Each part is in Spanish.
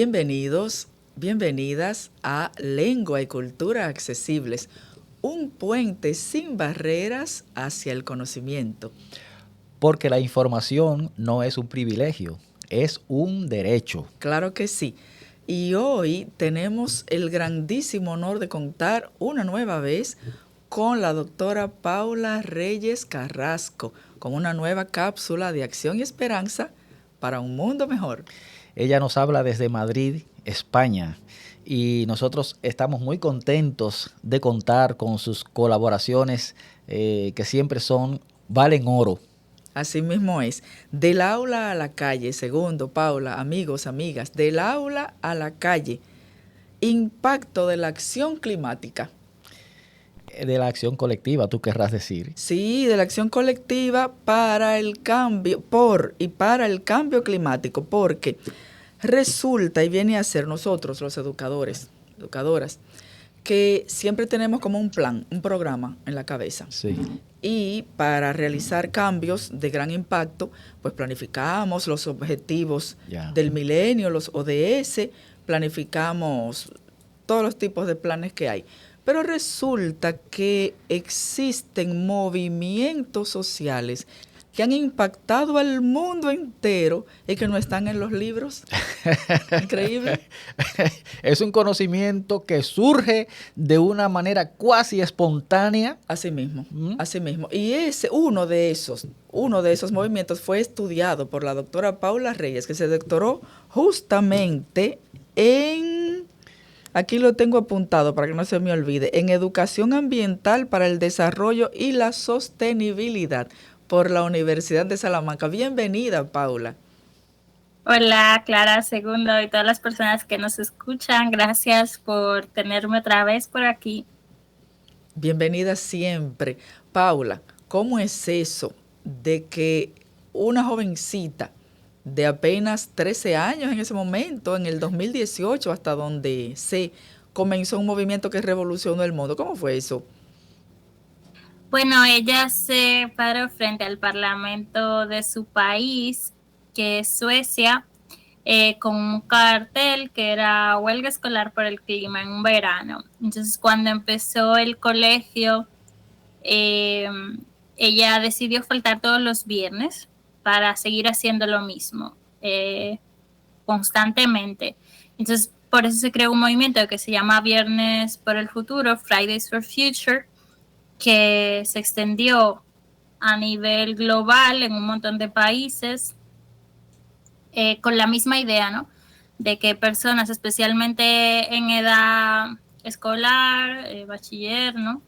Bienvenidos, bienvenidas a Lengua y Cultura Accesibles, un puente sin barreras hacia el conocimiento. Porque la información no es un privilegio, es un derecho. Claro que sí. Y hoy tenemos el grandísimo honor de contar una nueva vez con la doctora Paula Reyes Carrasco, con una nueva cápsula de acción y esperanza para un mundo mejor. Ella nos habla desde Madrid, España, y nosotros estamos muy contentos de contar con sus colaboraciones que siempre valen oro. Así mismo es. Del aula a la calle. Segundo, Paula, amigos, amigas, del aula a la calle. Impacto de la acción climática. De la acción colectiva, tú querrás decir. Sí, de la acción colectiva para el cambio, para el cambio climático, porque resulta y viene a ser nosotros, los educadores, educadoras, que siempre tenemos como un plan, un programa en la cabeza. Sí. Y para realizar cambios de gran impacto, pues planificamos los objetivos del milenio, los ODS, planificamos todos los tipos de planes que hay. Pero resulta que existen movimientos sociales que han impactado al mundo entero y que no están en los libros. Increíble. Es un conocimiento que surge de una manera cuasi espontánea. Así mismo, así mismo. Y uno de esos movimientos fue estudiado por la doctora Paula Reyes, que se doctoró justamente aquí lo tengo apuntado para que no se me olvide, en Educación Ambiental para el Desarrollo y la Sostenibilidad por la Universidad de Salamanca. Bienvenida, Paula. Hola, Clara Segundo y todas las personas que nos escuchan. Gracias por tenerme otra vez por aquí. Bienvenida siempre. Paula, ¿cómo es eso de que una jovencita de apenas 13 años en ese momento, en el 2018, hasta donde se comenzó un movimiento que revolucionó el mundo? ¿Cómo fue eso? Bueno, ella se paró frente al parlamento de su país, que es Suecia, con un cartel que era huelga escolar por el clima en un verano. Entonces, cuando empezó el colegio, ella decidió faltar todos los viernes para seguir haciendo lo mismo constantemente. Entonces, por eso se creó un movimiento que se llama Viernes por el Futuro, Fridays for Future, que se extendió a nivel global en un montón de países con la misma idea, ¿no? De que personas, especialmente en edad escolar, bachiller, ¿no?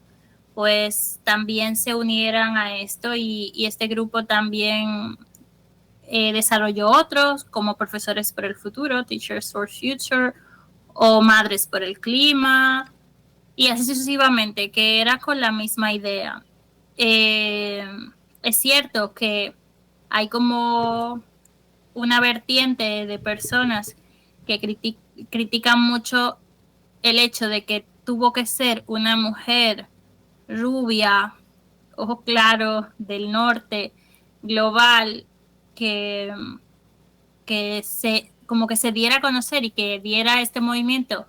Pues también se unieran a esto y este grupo también desarrolló otros como Profesores por el Futuro, Teachers for Future o Madres por el Clima y así sucesivamente, que era con la misma idea. Es cierto que hay como una vertiente de personas que critican mucho el hecho de que tuvo que ser una mujer rubia, ojo claro, del norte, global, que como que se diera a conocer y que diera este movimiento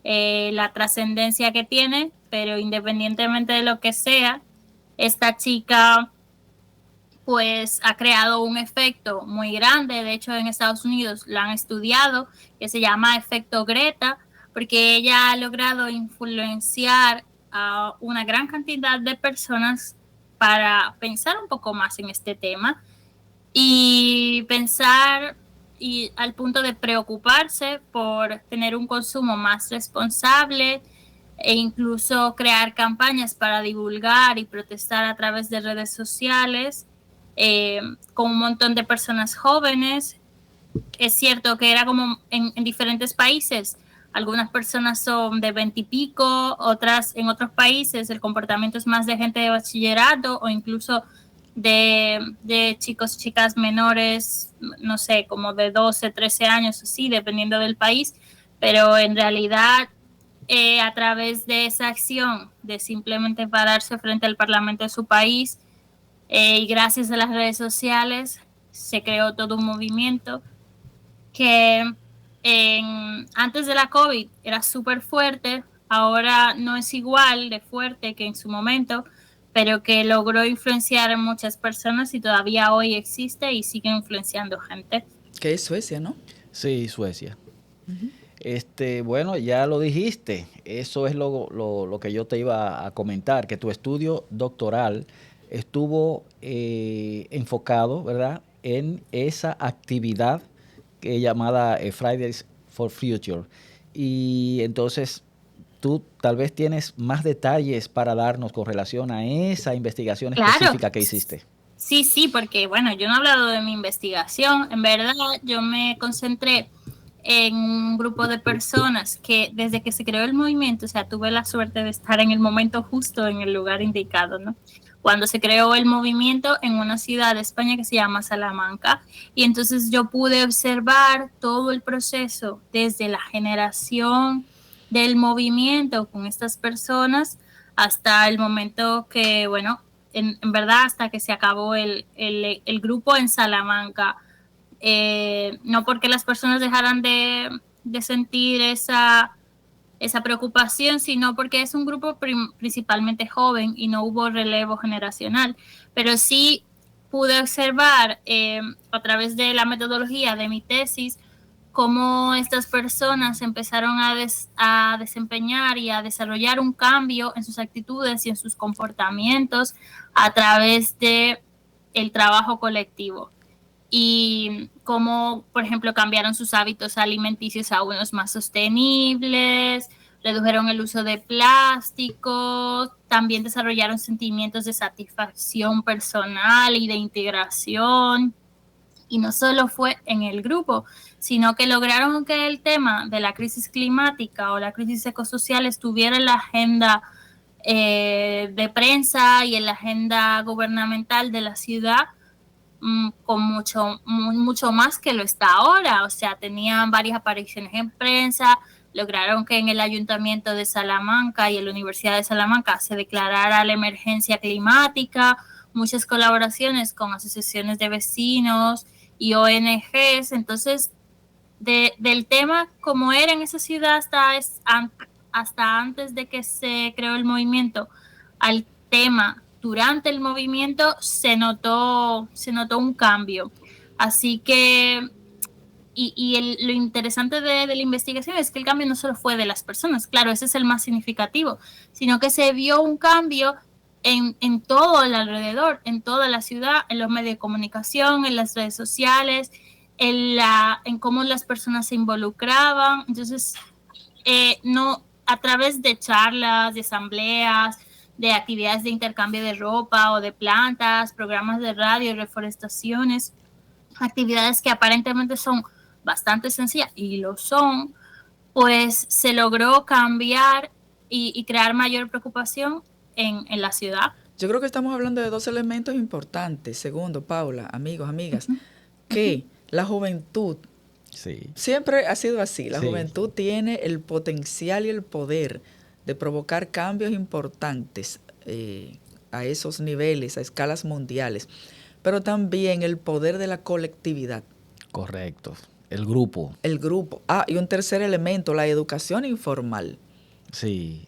la trascendencia que tiene, pero independientemente de lo que sea, esta chica pues ha creado un efecto muy grande. De hecho, en Estados Unidos lo han estudiado, que se llama efecto Greta, porque ella ha logrado influenciar a una gran cantidad de personas para pensar un poco más en este tema y pensar y al punto de preocuparse por tener un consumo más responsable e incluso crear campañas para divulgar y protestar a través de redes sociales con un montón de personas jóvenes. Es cierto que era como en diferentes países. Algunas personas son de 20 y pico, otras en otros países el comportamiento es más de gente de bachillerato o incluso de chicos, chicas menores, no sé, como de 12, 13 años, así, dependiendo del país, pero en realidad a través de esa acción de simplemente pararse frente al parlamento de su país y gracias a las redes sociales se creó todo un movimiento que antes de la COVID era súper fuerte, ahora no es igual de fuerte que en su momento, pero que logró influenciar a muchas personas y todavía hoy existe y sigue influenciando gente. Que es Suecia, ¿no? Sí, Suecia. Bueno, ya lo dijiste, eso es lo que yo te iba a comentar, que tu estudio doctoral estuvo enfocado, ¿verdad?, en esa actividad llamada Fridays for Future. Y entonces tú tal vez tienes más detalles para darnos con relación a esa investigación específica que hiciste. Sí, porque bueno, yo no he hablado de mi investigación, en verdad yo me concentré en un grupo de personas que desde que se creó el movimiento, o sea, tuve la suerte de estar en el momento justo, en el lugar indicado, ¿no? Cuando se creó el movimiento en una ciudad de España que se llama Salamanca, y entonces yo pude observar todo el proceso desde la generación del movimiento con estas personas hasta el momento que, bueno, en verdad hasta que se acabó el grupo en Salamanca. No porque las personas dejaran de sentir esa preocupación, sino porque es un grupo principalmente joven y no hubo relevo generacional. Pero sí pude observar a través de la metodología de mi tesis cómo estas personas empezaron a desempeñar y a desarrollar un cambio en sus actitudes y en sus comportamientos a través de el trabajo colectivo. Y cómo, por ejemplo, cambiaron sus hábitos alimenticios a unos más sostenibles, redujeron el uso de plástico, también desarrollaron sentimientos de satisfacción personal y de integración. Y no solo fue en el grupo, sino que lograron que el tema de la crisis climática o la crisis ecosocial estuviera en la agenda de prensa y en la agenda gubernamental de la ciudad con mucho más que lo está ahora. O sea, tenían varias apariciones en prensa, lograron que en el Ayuntamiento de Salamanca y en la Universidad de Salamanca se declarara la emergencia climática, muchas colaboraciones con asociaciones de vecinos y ONGs. Entonces, del tema como era en esa ciudad hasta antes de que se creó el movimiento, al tema durante el movimiento se notó un cambio. Así que, lo interesante de la investigación es que el cambio no solo fue de las personas, claro, ese es el más significativo, sino que se vio un cambio en todo el alrededor, en toda la ciudad, en los medios de comunicación, en las redes sociales, en cómo las personas se involucraban. Entonces, no a través de charlas, de asambleas, de actividades de intercambio de ropa o de plantas, programas de radio, reforestaciones, actividades que aparentemente son bastante sencillas y lo son, pues se logró cambiar y crear mayor preocupación en la ciudad. Yo creo que estamos hablando de dos elementos importantes. Segundo, Paula, amigos, amigas, que la juventud siempre ha sido así. La juventud tiene el potencial y el poder de provocar cambios importantes a esos niveles, a escalas mundiales, pero también el poder de la colectividad. Correcto, el grupo. El grupo. Y un tercer elemento, la educación informal. Sí.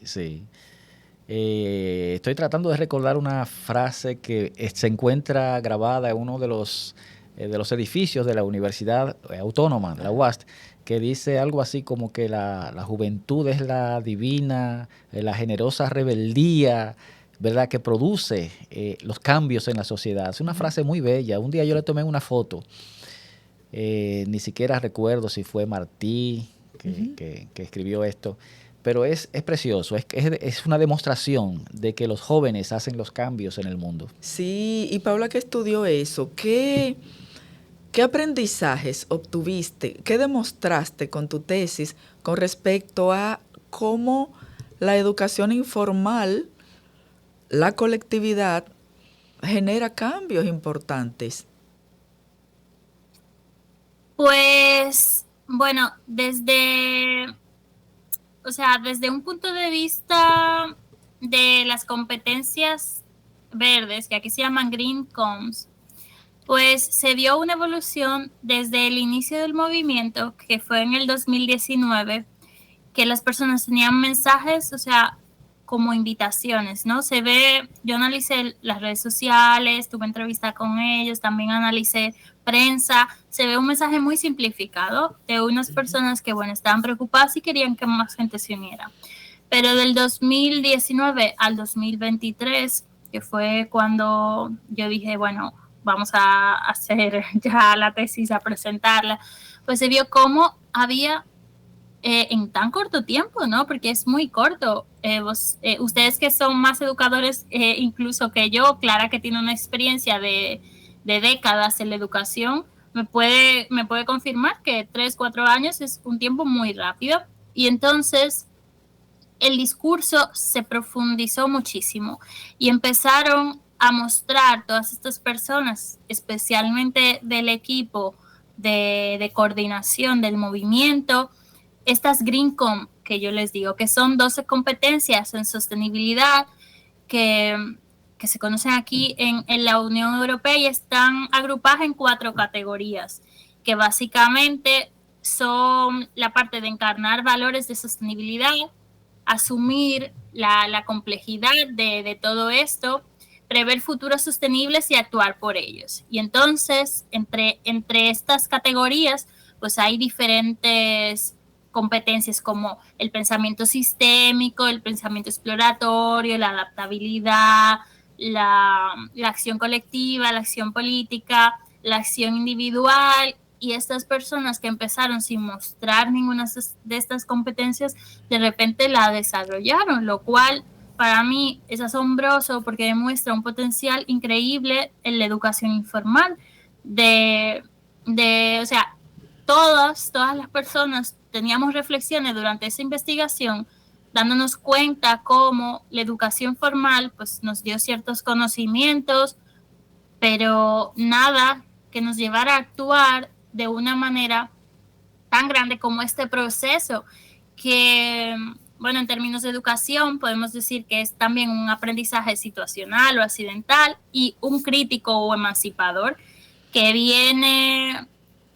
Estoy tratando de recordar una frase que se encuentra grabada en uno de los edificios de la Universidad Autónoma, de la UAST, que dice algo así como que la juventud es la divina, la generosa rebeldía, ¿verdad?, que produce los cambios en la sociedad. Es una frase muy bella. Un día yo le tomé una foto. Ni siquiera recuerdo si fue Martí que escribió esto, pero es precioso, es una demostración de que los jóvenes hacen los cambios en el mundo. Sí, y Paula, que estudió eso, ¿qué aprendizajes obtuviste, qué demostraste con tu tesis con respecto a cómo la educación informal, la colectividad, genera cambios importantes? Pues, bueno, desde un punto de vista de las competencias verdes, que aquí se llaman Green Coms, Pues se vio una evolución desde el inicio del movimiento, que fue en el 2019, que las personas tenían mensajes, o sea, como invitaciones, ¿no? Se ve, yo analicé las redes sociales, tuve entrevista con ellos, también analicé prensa, se ve un mensaje muy simplificado de unas personas que, bueno, estaban preocupadas y querían que más gente se uniera. Pero del 2019 al 2023, que fue cuando yo dije, bueno, vamos a hacer ya la tesis, a presentarla, pues se vio cómo había en tan corto tiempo, ¿no? Porque es muy corto. Ustedes que son más educadores incluso que yo, Clara que tiene una experiencia de décadas en la educación, me puede confirmar que 3, 4 años es un tiempo muy rápido. Y entonces el discurso se profundizó muchísimo y empezaron a mostrar todas estas personas, especialmente del equipo de coordinación del movimiento, estas GreenCom que yo les digo, que son 12 competencias en sostenibilidad que se conocen aquí en la Unión Europea y están agrupadas en 4 categorías, que básicamente son la parte de encarnar valores de sostenibilidad, asumir la complejidad de todo esto, prever futuros sostenibles y actuar por ellos. Y entonces, entre estas categorías, pues hay diferentes competencias como el pensamiento sistémico, el pensamiento exploratorio, la adaptabilidad, la acción colectiva, la acción política, la acción individual. Y estas personas que empezaron sin mostrar ninguna de estas competencias, de repente la desarrollaron, lo cual para mí es asombroso porque demuestra un potencial increíble en la educación informal. O sea, todas las personas teníamos reflexiones durante esa investigación, dándonos cuenta cómo la educación formal pues, nos dio ciertos conocimientos, pero nada que nos llevara a actuar de una manera tan grande como este proceso, que, bueno, en términos de educación podemos decir que es también un aprendizaje situacional o accidental y un crítico o emancipador que viene,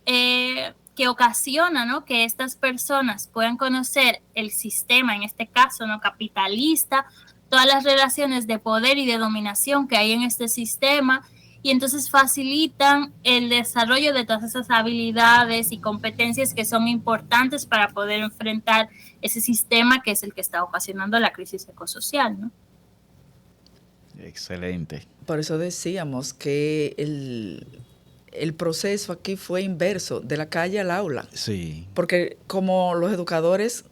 que ocasiona, ¿no?, que estas personas puedan conocer el sistema, en este caso, ¿no?, capitalista, todas las relaciones de poder y de dominación que hay en este sistema, y entonces facilitan el desarrollo de todas esas habilidades y competencias que son importantes para poder enfrentar ese sistema que es el que está ocasionando la crisis ecosocial, ¿no? Excelente. Por eso decíamos que el proceso aquí fue inverso, de la calle al aula. Sí. Porque como los educadores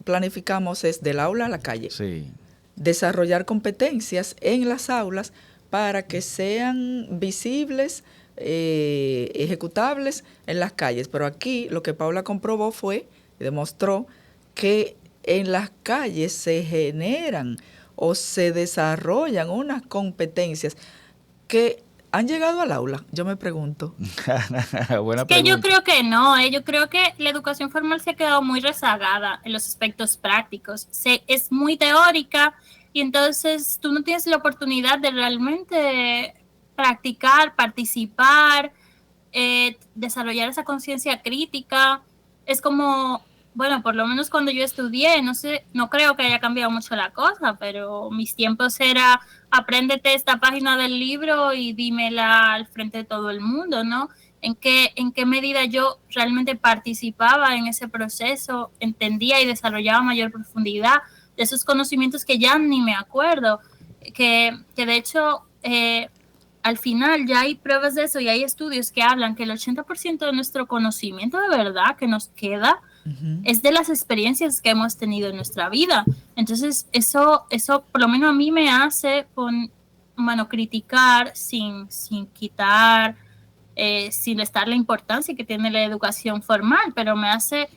planificamos es del aula a la calle. Sí. Desarrollar competencias en las aulas para que sean visibles, ejecutables en las calles. Pero aquí lo que Paula comprobó fue, demostró que en las calles se generan o se desarrollan unas competencias que han llegado al aula, yo me pregunto. Buena pregunta. Yo creo que no, yo creo que la educación formal se ha quedado muy rezagada en los aspectos prácticos. Es muy teórica y entonces tú no tienes la oportunidad de realmente practicar, participar, desarrollar esa conciencia crítica. Es como, bueno, por lo menos cuando yo estudié, no sé, no creo que haya cambiado mucho la cosa, pero mis tiempos era apréndete esta página del libro y dímela al frente de todo el mundo, ¿no? ¿En qué medida yo realmente participaba en ese proceso, entendía y desarrollaba mayor profundidad de esos conocimientos que ya ni me acuerdo, que de hecho al final ya hay pruebas de eso y hay estudios que hablan que el 80% de nuestro conocimiento de verdad que nos queda es de las experiencias que hemos tenido en nuestra vida. Entonces eso por lo menos a mí me hace criticar sin quitar, sin restar la importancia que tiene la educación formal, pero me hace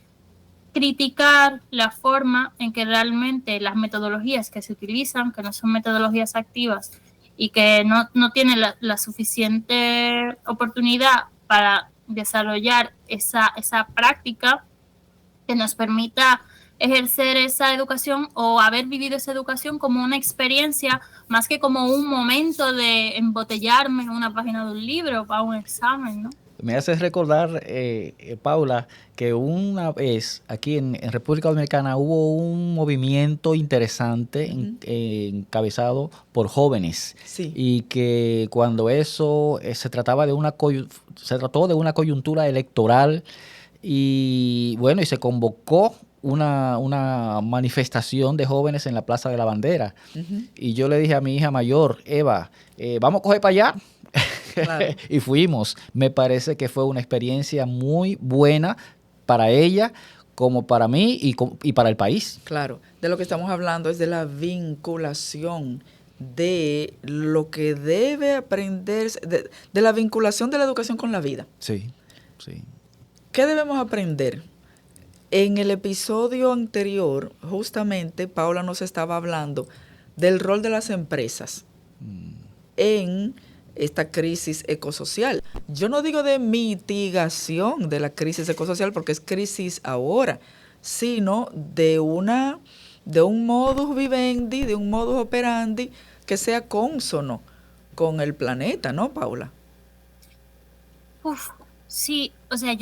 criticar la forma en que realmente las metodologías que se utilizan, que no son metodologías activas y que no tienen la suficiente oportunidad para desarrollar esa práctica que nos permita ejercer esa educación o haber vivido esa educación como una experiencia más que como un momento de embotellarme en una página de un libro para un examen, ¿no? Me haces recordar, Paula, que una vez aquí en República Dominicana hubo un movimiento interesante encabezado por jóvenes. Sí. Y que cuando eso se trataba de se trató de una coyuntura electoral y bueno, y se convocó una manifestación de jóvenes en la Plaza de la Bandera. Y yo le dije a mi hija mayor, Eva, vamos a coger para allá. Claro. Y fuimos. Me parece que fue una experiencia muy buena para ella, como para mí y para el país. Claro, de lo que estamos hablando es de la vinculación de lo que debe aprenderse, de la vinculación de la educación con la vida. Sí, sí. ¿Qué debemos aprender? En el episodio anterior, justamente, Paula nos estaba hablando del rol de las empresas en esta crisis ecosocial. Yo no digo de mitigación de la crisis ecosocial porque es crisis ahora, sino de un modus vivendi, de un modus operandi que sea cónsono con el planeta, ¿no, Paula? Sí, o sea,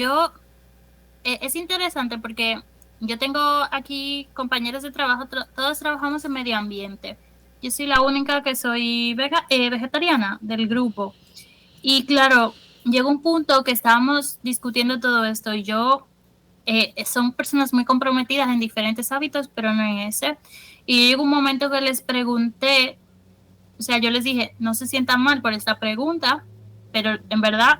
es interesante porque yo tengo aquí compañeros de trabajo, todos trabajamos en medio ambiente. Yo soy la única que soy vegetariana del grupo. Y claro, llegó un punto que estábamos discutiendo todo esto y son personas muy comprometidas en diferentes hábitos, pero no en ese. Y llegó un momento que les pregunté, o sea, yo les dije, no se sientan mal por esta pregunta, pero en verdad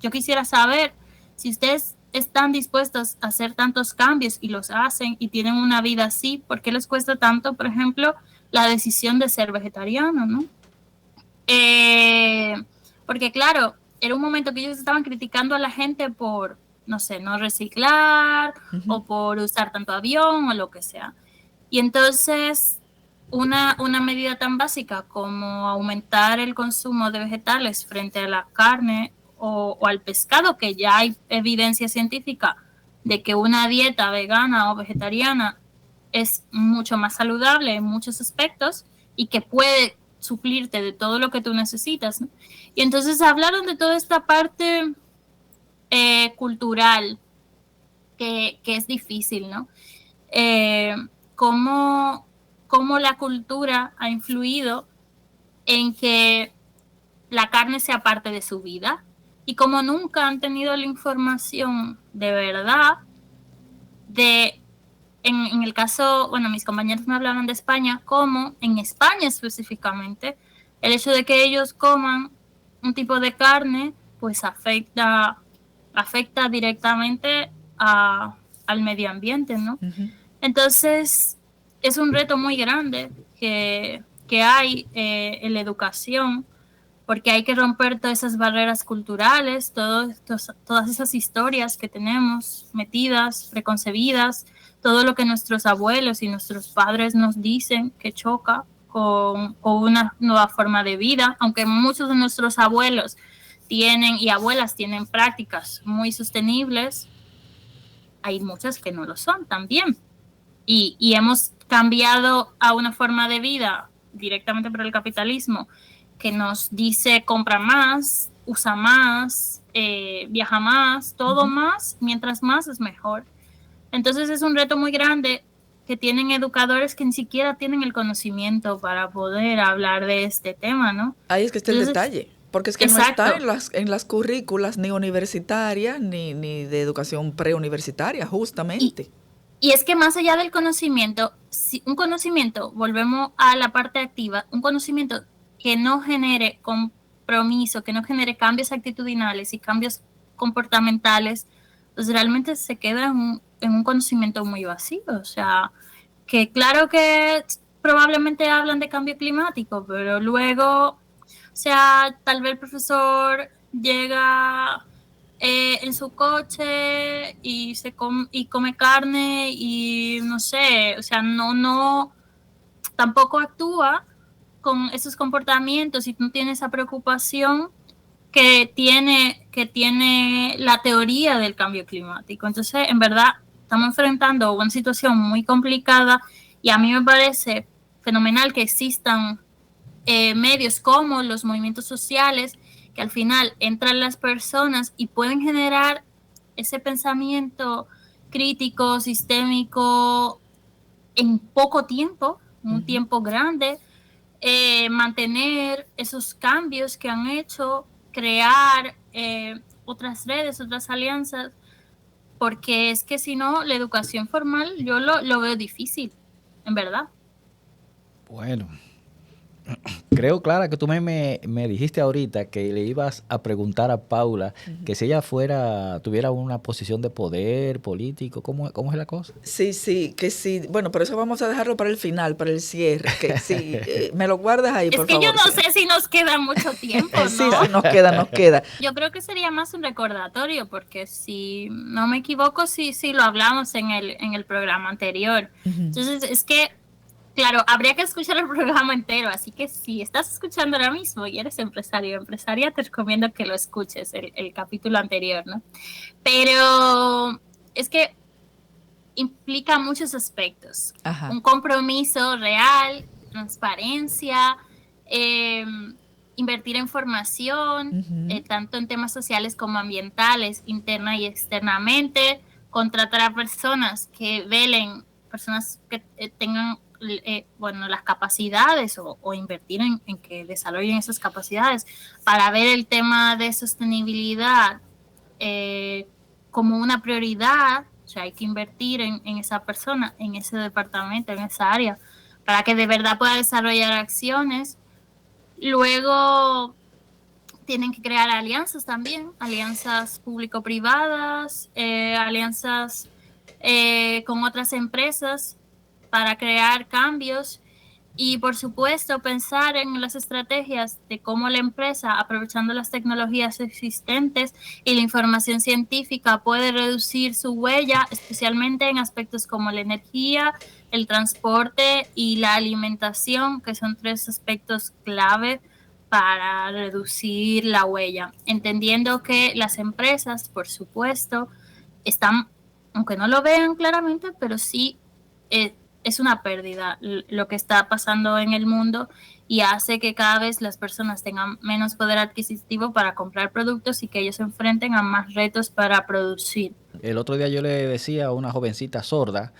yo quisiera saber si ustedes están dispuestos a hacer tantos cambios y los hacen y tienen una vida así, ¿por qué les cuesta tanto, por ejemplo, la decisión de ser vegetariano, ¿no? Porque claro, era un momento que ellos estaban criticando a la gente por, no sé, no reciclar o por usar tanto avión o lo que sea. Y entonces una medida tan básica como aumentar el consumo de vegetales frente a la carne o al pescado, que ya hay evidencia científica de que una dieta vegana o vegetariana es mucho más saludable en muchos aspectos y que puede suplirte de todo lo que tú necesitas, ¿no? Y entonces hablaron de toda esta parte cultural que es difícil, ¿no? Cómo la cultura ha influido en que la carne sea parte de su vida y como nunca han tenido la información de verdad en el caso, bueno, mis compañeros me hablaban de España, como en España específicamente, el hecho de que ellos coman un tipo de carne, pues afecta directamente al medio ambiente, ¿no? Entonces, es un reto muy grande que hay en la educación, porque hay que romper todas esas barreras culturales, todas esas historias que tenemos metidas, preconcebidas, todo lo que nuestros abuelos y nuestros padres nos dicen que choca con una nueva forma de vida, aunque muchos de nuestros abuelos y abuelas tienen prácticas muy sostenibles, hay muchas que no lo son también. Y hemos cambiado a una forma de vida directamente por el capitalismo que nos dice compra más, usa más, viaja más, todo más, mientras más es mejor. Entonces es un reto muy grande que tienen educadores que ni siquiera tienen el conocimiento para poder hablar de este tema, ¿no? Ahí es que está el detalle, porque es que exacto. No está en las currículas ni universitarias ni de educación preuniversitaria, justamente. Y es que más allá del conocimiento, un conocimiento, volvemos a la parte activa, un conocimiento que no genere compromiso, que no genere cambios actitudinales y cambios comportamentales, pues realmente se queda en un conocimiento muy vacío. O sea, que claro que probablemente hablan de cambio climático, pero luego, o sea, tal vez el profesor llega en su coche y come carne y no sé, o sea, no tampoco actúa con esos comportamientos y no tiene esa preocupación que tiene la teoría del cambio climático. Entonces, en verdad, estamos enfrentando una situación muy complicada y a mí me parece fenomenal que existan medios como los movimientos sociales, que al final entran las personas y pueden generar ese pensamiento crítico, sistémico, en poco tiempo, un tiempo grande, mantener esos cambios que han hecho, crear otras redes, otras alianzas, porque es que si no, la educación formal yo lo veo difícil, en verdad. Bueno, creo, Clara, que tú me dijiste ahorita que le ibas a preguntar a Paula que si ella tuviera una posición de poder político, ¿cómo es la cosa? Sí, que sí. Bueno, por eso vamos a dejarlo para el final, para el cierre. Que sí, me lo guardas ahí, por favor. Es que yo no sé si nos queda mucho tiempo, ¿no? Sí, nos queda. Yo creo que sería más un recordatorio, porque si no me equivoco, sí lo hablamos en el programa anterior. Entonces, es que claro, habría que escuchar el programa entero, así que si estás escuchando ahora mismo y eres empresario o empresaria, te recomiendo que lo escuches, el capítulo anterior, ¿no? Pero es que implica muchos aspectos. Ajá. Un compromiso real, transparencia, invertir en formación, tanto en temas sociales como ambientales, interna y externamente, contratar a personas que velen, personas que tengan las capacidades o invertir en que desarrollen esas capacidades para ver el tema de sostenibilidad como una prioridad. O sea, hay que invertir en esa persona, en ese departamento, en esa área, para que de verdad pueda desarrollar acciones. Luego tienen que crear alianzas también, alianzas público-privadas, alianzas con otras empresas para crear cambios y, por supuesto, pensar en las estrategias de cómo la empresa, aprovechando las tecnologías existentes y la información científica, puede reducir su huella, especialmente en aspectos como la energía, el transporte y la alimentación, que son 3 aspectos clave para reducir la huella. Entendiendo que las empresas, por supuesto, están, aunque no lo vean claramente, pero sí es una pérdida lo que está pasando en el mundo y hace que cada vez las personas tengan menos poder adquisitivo para comprar productos y que ellos se enfrenten a más retos para producir. El otro día yo le decía a una jovencita sorda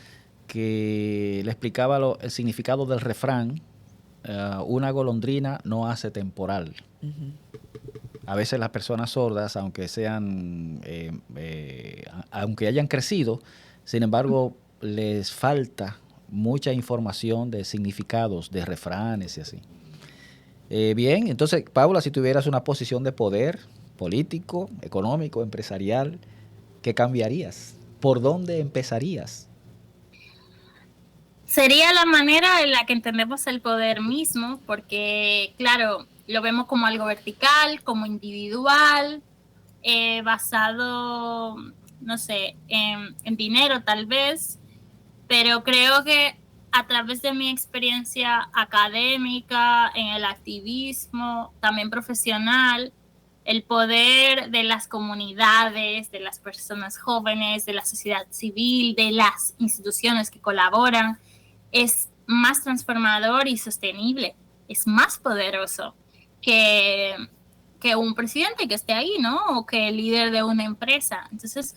que le explicaba el significado del refrán, una golondrina no hace temporal. A veces las personas sordas, aunque aunque hayan crecido, sin embargo, les falta mucha información de significados, de refranes y así. Bien, entonces, Paula, si tuvieras una posición de poder político, económico, empresarial, ¿qué cambiarías? ¿Por dónde empezarías? Sería la manera en la que entendemos el poder mismo, porque, claro, lo vemos como algo vertical, como individual, basado, no sé, en dinero tal vez, pero creo que a través de mi experiencia académica, en el activismo, también profesional, el poder de las comunidades, de las personas jóvenes, de la sociedad civil, de las instituciones que colaboran, es más transformador y sostenible, es más poderoso que un presidente que esté ahí, ¿no? O que el líder de una empresa. Entonces,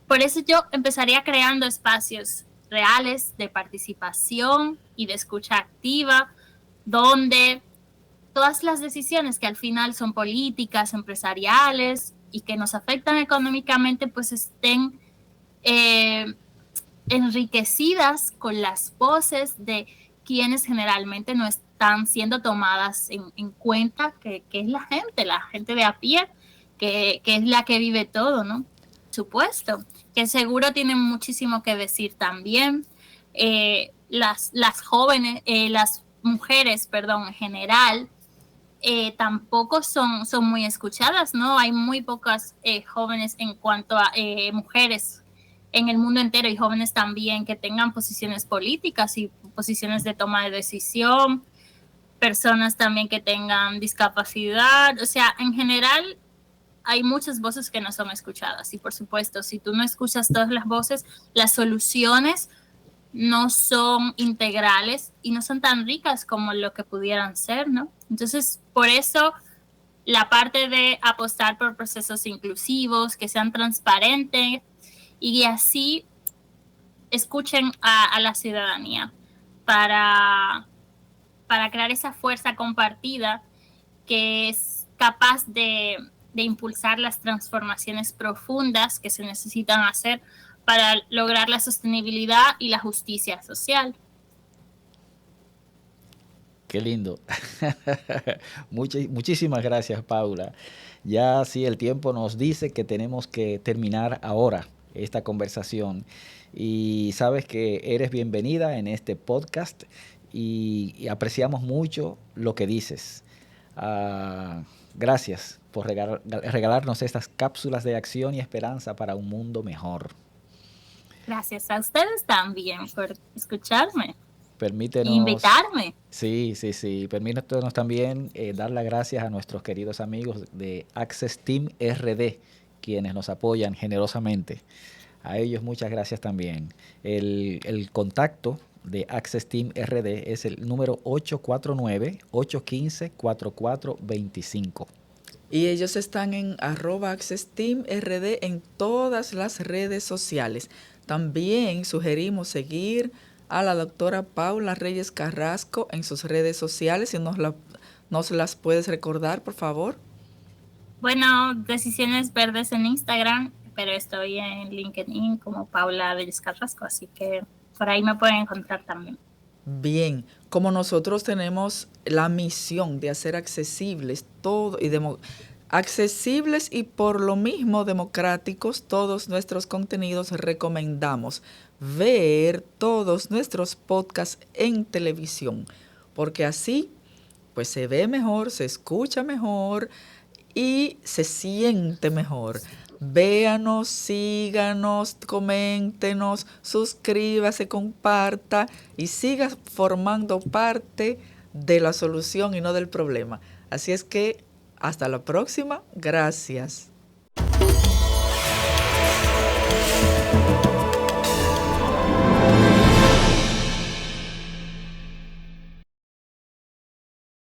por eso yo empezaría creando espacios reales de participación y de escucha activa, donde todas las decisiones que al final son políticas, empresariales y que nos afectan económicamente, pues estén enriquecidas con las voces de quienes generalmente no están siendo tomadas en cuenta, que es la gente de a pie, que es la que vive todo, ¿no? Supuesto, que seguro tienen muchísimo que decir también. Las jóvenes, las mujeres, perdón, en general, tampoco son muy escuchadas, ¿no? Hay muy pocas jóvenes en cuanto a mujeres en el mundo entero y jóvenes también que tengan posiciones políticas y posiciones de toma de decisión, personas también que tengan discapacidad, o sea, en general hay muchas voces que no son escuchadas. Y por supuesto, si tú no escuchas todas las voces, las soluciones no son integrales y no son tan ricas como lo que pudieran ser, ¿no? Entonces, por eso la parte de apostar por procesos inclusivos, que sean transparentes y así escuchen a la ciudadanía para crear esa fuerza compartida que es capaz de impulsar las transformaciones profundas que se necesitan hacer para lograr la sostenibilidad y la justicia social. Qué lindo. Muchísimas gracias, Paula. Ya sí, el tiempo nos dice que tenemos que terminar ahora esta conversación. Y sabes que eres bienvenida en este podcast y apreciamos mucho lo que dices. Gracias por regalarnos estas cápsulas de acción y esperanza para un mundo mejor. Gracias a ustedes también por escucharme. Permítenos invitarme. Sí. Permítanos también dar las gracias a nuestros queridos amigos de Access Team RD, quienes nos apoyan generosamente. A ellos muchas gracias también. El contacto de Access Team RD es el número 849-815-4425. Y ellos están en @AccessTeamRD en todas las redes sociales. También sugerimos seguir a la doctora Paula Reyes Carrasco en sus redes sociales. Si nos las puedes recordar, por favor. Bueno, Decisiones Verdes en Instagram, pero estoy en LinkedIn como Paula Reyes Carrasco, así que por ahí me pueden encontrar también. Bien, como nosotros tenemos la misión de hacer accesibles accesibles y por lo mismo democráticos todos nuestros contenidos, recomendamos ver todos nuestros podcasts en televisión, porque así pues se ve mejor, se escucha mejor y se siente mejor. Véanos, síganos, coméntenos, suscríbase, comparta y siga formando parte de la solución y no del problema. Así es que hasta la próxima. Gracias.